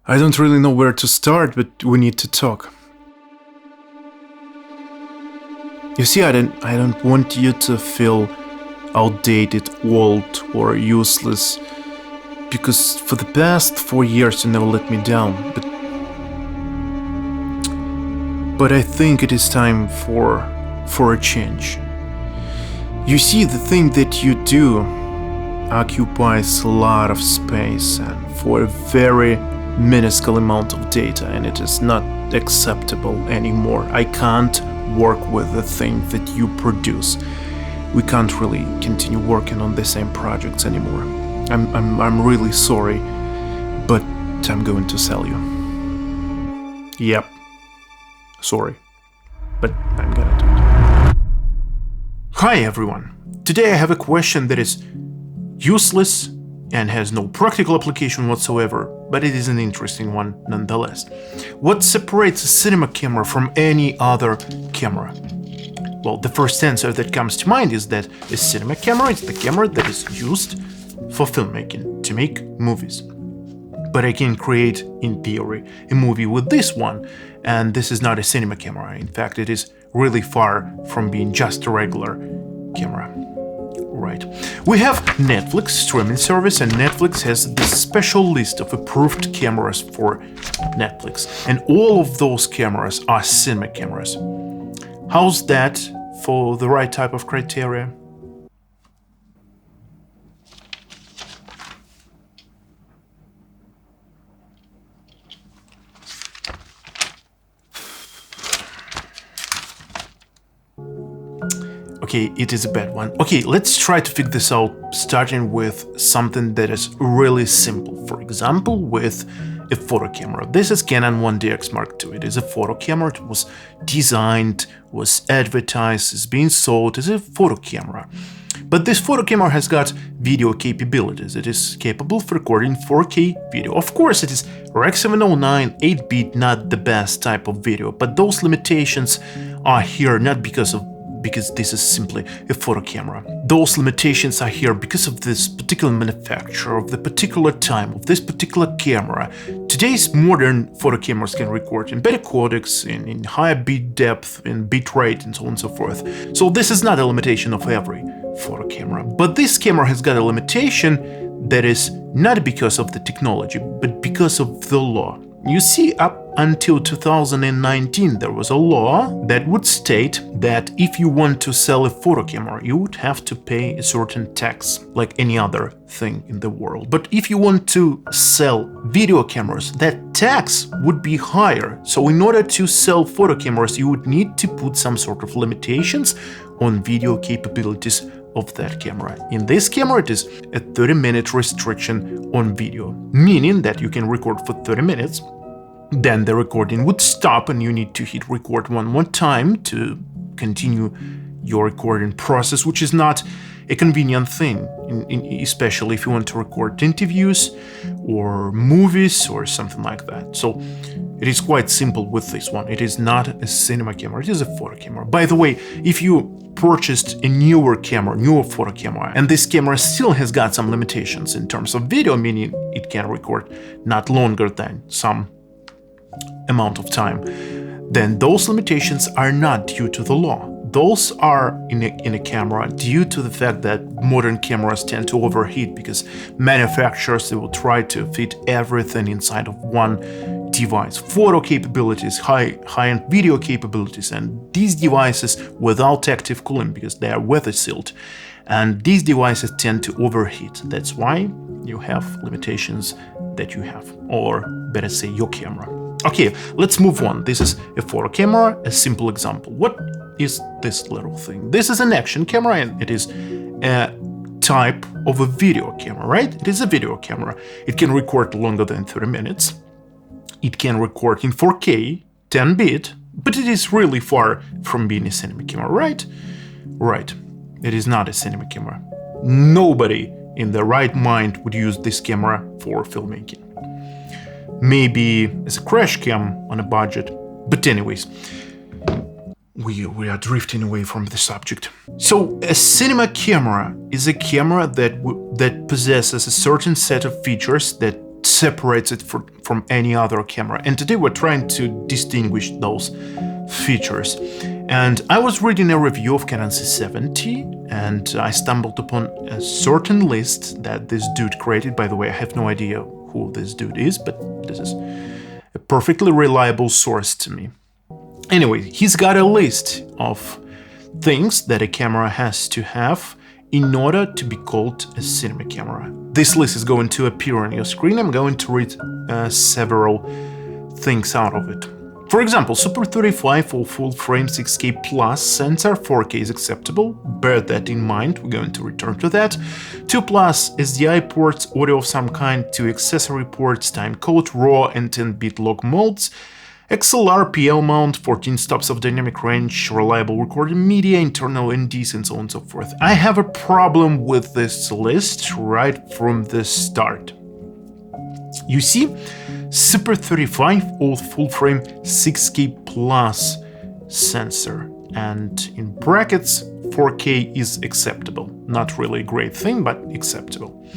I don't really know where to start, but we need to talk. You see, I don't want you to feel outdated, old, or useless, because for the past 4 years you never let me down, but I think it is time for a change. You see, the thing that you do occupies a lot of space and for a very minuscule amount of data, and it is not acceptable anymore. I can't work with the thing that you produce. We can't really continue working on the same projects anymore. I'm really sorry, but I'm going to sell you. Yep. Sorry, but I'm gonna do it. Hi everyone. Today I have a question that is useless and has no practical application whatsoever, but it is an interesting one nonetheless. What separates a cinema camera from any other camera? Well, the first answer that comes to mind is that a cinema camera is the camera that is used for filmmaking, to make movies. But I can create, in theory, a movie with this one, and this is not a cinema camera. In fact, it is really far from being just a regular camera. Right. We have Netflix streaming service, and Netflix has this special list of approved cameras for Netflix, and all of those cameras are cinema cameras. How's that for the right type of criteria? Okay, it is a bad one. Okay, let's try to figure this out, starting with something that is really simple. For example, with a photo camera. This is Canon 1DX Mark II. It is a photo camera. It was designed, was advertised, is being sold as a photo camera. But this photo camera has got video capabilities. It is capable of recording 4K video. Of course, it is Rec. 709 8-bit, not the best type of video, but those limitations are here not because this is simply a photo camera. Those limitations are here because of this particular manufacturer, of the particular time, of this particular camera. Today's modern photo cameras can record in better codecs, in higher bit depth, in bit rate, and so on and so forth. So this is not a limitation of every photo camera. But this camera has got a limitation that is not because of the technology, but because of the law. You see, up until 2019, there was a law that would state that if you want to sell a photo camera, you would have to pay a certain tax, like any other thing in the world. But if you want to sell video cameras, that tax would be higher. So in order to sell photo cameras, you would need to put some sort of limitations on video capabilities of that camera. In this camera, it is a 30-minute restriction on video, meaning that you can record for 30 minutes, then the recording would stop and you need to hit record one more time to continue your recording process, which is not a convenient thing, especially if you want to record interviews or movies or something like that. So it is quite simple with this one. It is not a cinema camera, it is a photo camera. By the way, if you purchased a newer photo camera, and this camera still has got some limitations in terms of video, meaning it can record not longer than some amount of time, then those limitations are not due to the law. Those are in a camera due to the fact that modern cameras tend to overheat because manufacturers, they will try to fit everything inside of one device. Photo capabilities, high-end video capabilities, and these devices without active cooling because they are weather sealed. And these devices tend to overheat. That's why you have limitations that you have, or better say your camera. Okay, let's move on. This is a photo camera, a simple example. What is this little thing? This is an action camera, and it is a type of a video camera, right? It is a video camera. It can record longer than 30 minutes. It can record in 4K, 10-bit, but it is really far from being a cinema camera, right? Right, it is not a cinema camera. Nobody in their right mind would use this camera for filmmaking. Maybe as a crash cam on a budget, but anyways, we are drifting away from the subject. So a cinema camera is a camera that possesses a certain set of features that separates it from any other camera. And today we're trying to distinguish those features. And I was reading a review of Canon C70 and I stumbled upon a certain list that this dude created. By the way, I have no idea who this dude is, but this is a perfectly reliable source to me. Anyway, he's got a list of things that a camera has to have in order to be called a cinema camera. This list is going to appear on your screen. I'm going to read several things out of it. For example, Super 35 or full frame 6K plus sensor, 4K is acceptable. Bear that in mind, we're going to return to that. 2 plus SDI ports, audio of some kind, 2 accessory ports, timecode, RAW and 10-bit log modes, XLR PL mount, 14 stops of dynamic range, reliable recording media, internal NDs, and so on and so forth. I have a problem with this list right from the start. You see, Super 35 or full frame 6K plus sensor, and in brackets 4K is acceptable. Not really a great thing, but acceptable.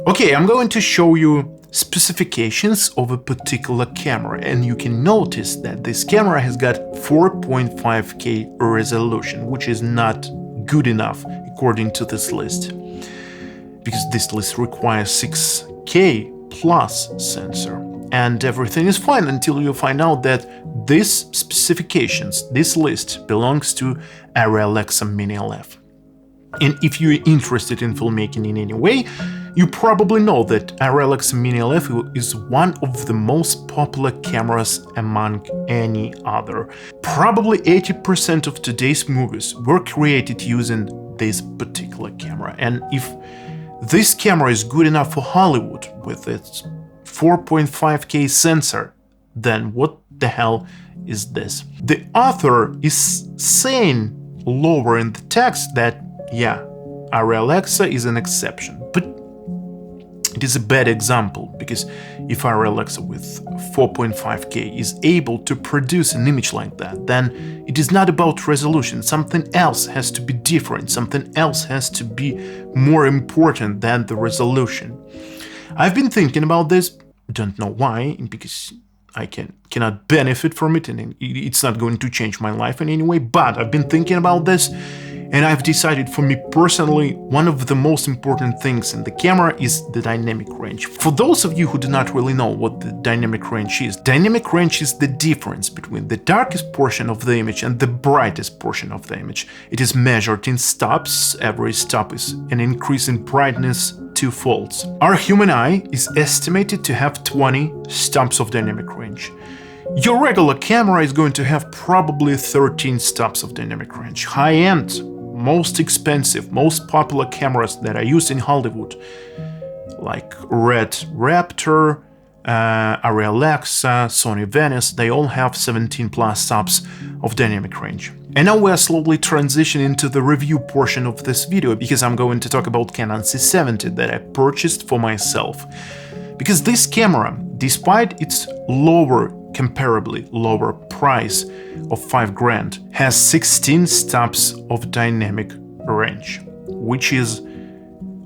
Okay, I'm going to show you specifications of a particular camera, and you can notice that this camera has got 4.5K resolution, which is not good enough according to this list, because this list requires 6K plus sensor, and everything is fine until you find out that these specifications, this list belongs to Arri Alexa Mini LF. And if you're interested in filmmaking in any way, you probably know that Arri Alexa Mini LF is one of the most popular cameras among any other. Probably 80% of today's movies were created using this particular camera. And if this camera is good enough for Hollywood with its 4.5K sensor, then what the hell is this? The author is saying lower in the text that, yeah, Arri Alexa is an exception, but it is a bad example, because if Arri Alexa with 4.5K is able to produce an image like that, then it is not about resolution. Something else has to be different, something else has to be more important than the resolution. I've been thinking about this, don't know why, because I cannot benefit from it and it's not going to change my life in any way, but I've been thinking about this. And I've decided, for me personally, one of the most important things in the camera is the dynamic range. For those of you who do not really know what the dynamic range is the difference between the darkest portion of the image and the brightest portion of the image. It is measured in stops. Every stop is an increase in brightness 2 folds. Our human eye is estimated to have 20 stops of dynamic range. Your regular camera is going to have probably 13 stops of dynamic range. High-end, most expensive, most popular cameras that are used in Hollywood, like Red Raptor, Arri Alexa, Sony Venice, they all have 17 plus stops of dynamic range. And now we are slowly transitioning to the review portion of this video, because I'm going to talk about Canon C70 that I purchased for myself. Because this camera, despite its comparably lower price of 5 grand, has 16 stops of dynamic range, which is,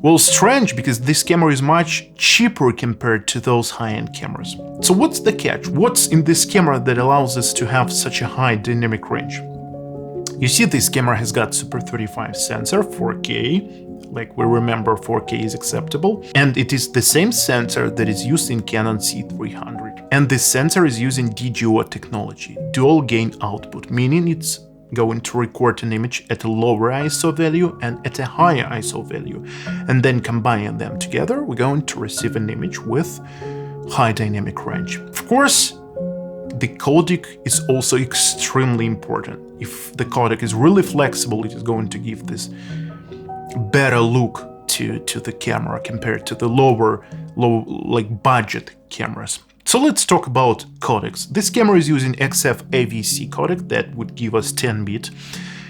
well, strange, because this camera is much cheaper compared to those high-end cameras. So what's the catch? What's in this camera that allows us to have such a high dynamic range? You see, this camera has got Super 35 sensor, 4K, like we remember 4K is acceptable, and it is the same sensor that is used in Canon C300. And this sensor is using DGO technology, dual gain output, meaning it's going to record an image at a lower ISO value and at a higher ISO value, and then combining them together, we're going to receive an image with high dynamic range. Of course, the codec is also extremely important. If the codec is really flexible, it is going to give this better look to the camera compared to the low budget cameras. So let's talk about codecs. This camera is using XF AVC codec that would give us 10-bit.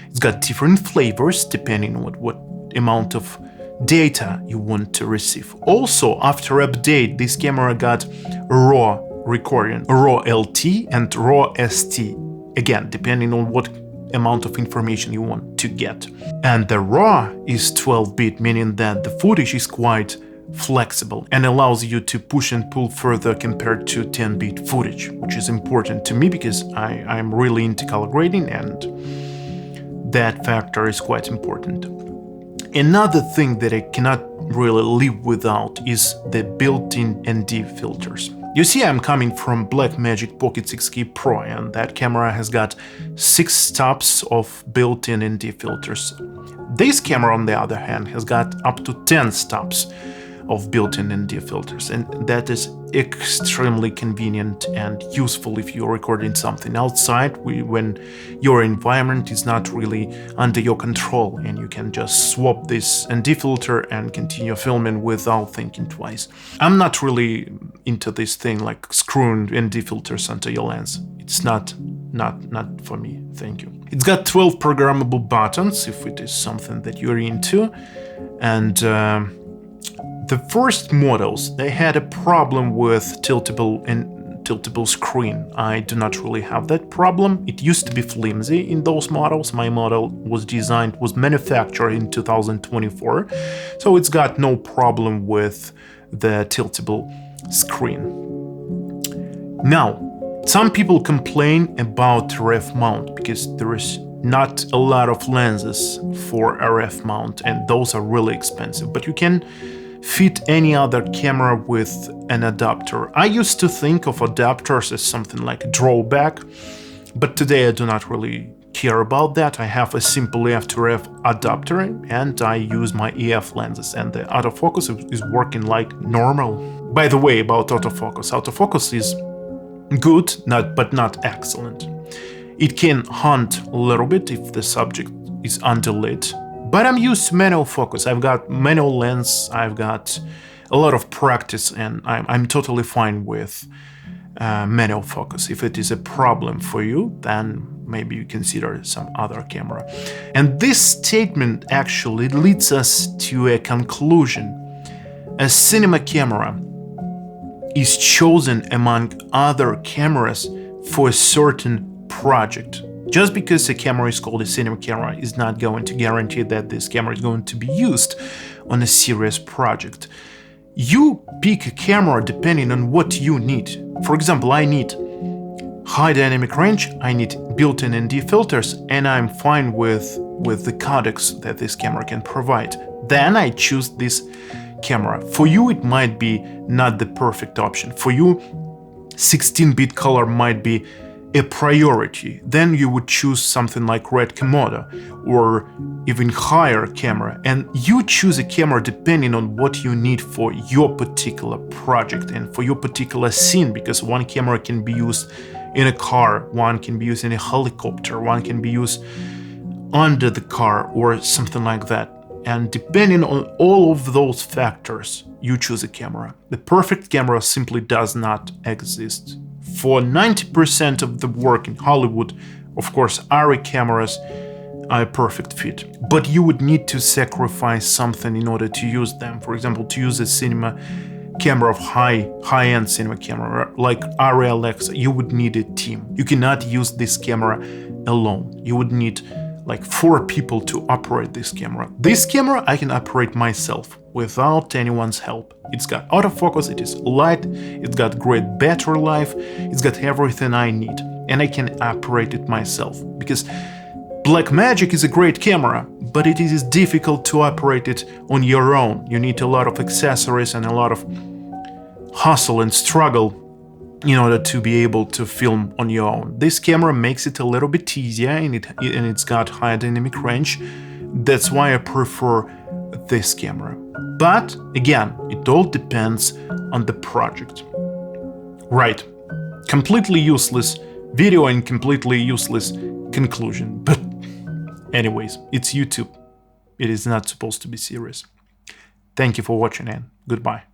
It's got different flavors depending on what amount of data you want to receive. Also, after update, this camera got RAW recording, RAW LT and RAW ST, again depending on what amount of information you want to get. And the RAW is 12-bit, meaning that the footage is quite flexible and allows you to push and pull further compared to 10-bit footage, which is important to me because I'm really into color grading, and that factor is quite important. Another thing that I cannot really live without is the built-in ND filters. You see, I'm coming from Blackmagic Pocket 6K Pro, and that camera has got 6 stops of built-in ND filters. This camera, on the other hand, has got up to 10 stops of built-in ND filters, and that is extremely convenient and useful if you're recording something outside when your environment is not really under your control, and you can just swap this ND filter and continue filming without thinking twice. I'm not really into this thing like screwing ND filters onto your lens. It's not for me, thank you. It's got 12 programmable buttons if it is something that you're into, and the first models, they had a problem with tiltable screen. I do not really have that problem. It used to be flimsy in those models. My model was manufactured in 2024, so it's got no problem with the tiltable screen. Now, some people complain about RF mount because there is not a lot of lenses for RF mount, and those are really expensive, but you can fit any other camera with an adapter. I used to think of adapters as something like a drawback, but today I do not really care about that. I have a simple EF to RF adapter, and I use my EF lenses, and the autofocus is working like normal. By the way, about autofocus is good, but not excellent. It can hunt a little bit if the subject is underlit, but I'm used to manual focus. I've got manual lens, I've got a lot of practice, and I'm totally fine with manual focus. If it is a problem for you, then maybe you consider some other camera. And this statement actually leads us to a conclusion. A cinema camera is chosen among other cameras for a certain project. Just because a camera is called a cinema camera is not going to guarantee that this camera is going to be used on a serious project. You pick a camera depending on what you need. For example, I need high dynamic range, I need built-in ND filters, and I'm fine with the codecs that this camera can provide. Then I choose this camera. For you, it might be not the perfect option. For you, 16-bit color might be a priority. Then you would choose something like Red Komodo or even higher camera, and you choose a camera depending on what you need for your particular project and for your particular scene, because one camera can be used in a car, one can be used in a helicopter, one can be used under the car or something like that. And depending on all of those factors, you choose a camera. The perfect camera simply does not exist. For 90% of the work in Hollywood, of course, ARRI cameras are a perfect fit. But you would need to sacrifice something in order to use them. For example, to use a cinema camera of high-end cinema camera like ARRI Alexa, you would need a team. You cannot use this camera alone. You would need like 4 people to operate this camera. This camera I can operate myself without anyone's help. It's got autofocus, it is light, it's got great battery life, it's got everything I need, and I can operate it myself. Because Blackmagic is a great camera, but it is difficult to operate it on your own. You need a lot of accessories and a lot of hustle and struggle in order to be able to film on your own. This camera makes it a little bit easier, and it's got high dynamic range. That's why I prefer this camera. But again, it all depends on the project. Right, completely useless video and completely useless conclusion. But anyways, it's YouTube. It is not supposed to be serious. Thank you for watching, and goodbye.